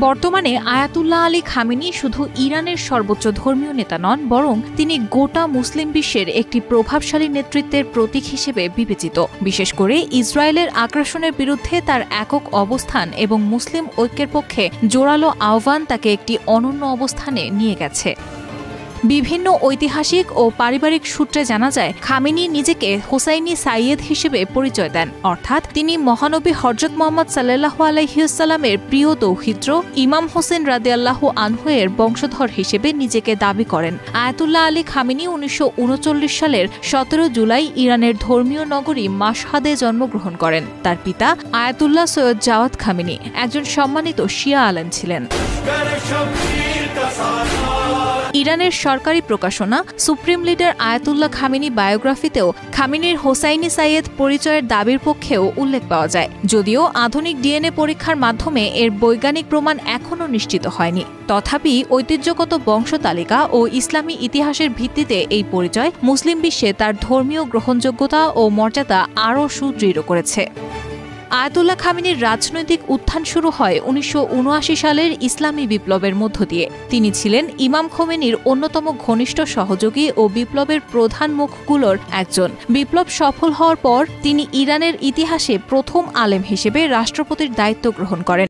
বর্তমানে Ayatollah Ali Khamenei শুধু ইরানের সর্বোচ্চ ধর্মীয় নেতা নন, বরং তিনি গোটা মুসলিম বিশ্বের একটি প্রভাবশালী নেতৃত্বের প্রতীক হিসেবে বিবেচিত। বিশেষ করে ইসরায়েলের আগ্রাসনের বিরুদ্ধে তার একক অবস্থান এবং মুসলিম ঐক্যের পক্ষে জোরালো আহ্বান তাকে একটি অনন্য অবস্থানে নিয়ে গেছে। বিভিন্ন ঐতিহাসিক ও পারিবারিক সূত্রে জানা যায়, খামেনি নিজেকে হোসাইনি সাইয়েদ হিসেবে পরিচয় দেন, অর্থাৎ তিনি মহানবী হযরত মুহাম্মদ সাল্লাল্লাহু আলাইহি ওয়াসাল্লামের প্রিয় দৌহিত্র ইমাম হোসেন রাদিয়াল্লাহু আনহু এর বংশধর হিসেবে নিজেকে দাবি করেন। আয়াতুল্লাহ আলী খামেনি 1939 সালের 17 জুলাই ইরানের ধর্মীয় নগরী মাশহাদে জন্মগ্রহণ করেন। তার পিতা আয়াতুল্লাহ সৈয়দ জাওয়াদ খামেনি একজন সম্মানিত শিয়া আলেম ছিলেন। ইরানের সরকারি প্রকাশনা সুপ্রিম লিডার আয়াতুল্লাহ খামেনি বায়োগ্রাফিতেও খামেনির হোসাইনি সাইয়েদ পরিচয়ের দাবির পক্ষেও উল্লেখ পাওয়া যায়, যদিও আধুনিক ডিএনএ পরীক্ষার মাধ্যমে এর বৈজ্ঞানিক প্রমাণ এখনও নিশ্চিত হয়নি। তথাপি ঐতিহ্যগত বংশতালিকা ও ইসলামী ইতিহাসের ভিত্তিতে এই পরিচয় মুসলিম বিশ্বে তার ধর্মীয় গ্রহণযোগ্যতা ও মর্যাদা আরও সুদৃঢ় করেছে। আয়াতুল্লাহ খামেনির রাজনৈতিক উত্থান শুরু হয় 1979 সালের ইসলামী বিপ্লবের মধ্য দিয়ে। তিনি ছিলেন ইমাম খোমেনির অন্যতম ঘনিষ্ঠ সহযোগী ও বিপ্লবের প্রধান মুখগুলোর একজন। বিপ্লব সফল হওয়ার পর তিনি ইরানের ইতিহাসে প্রথম আলেম হিসেবে রাষ্ট্রপতির দায়িত্ব গ্রহণ করেন।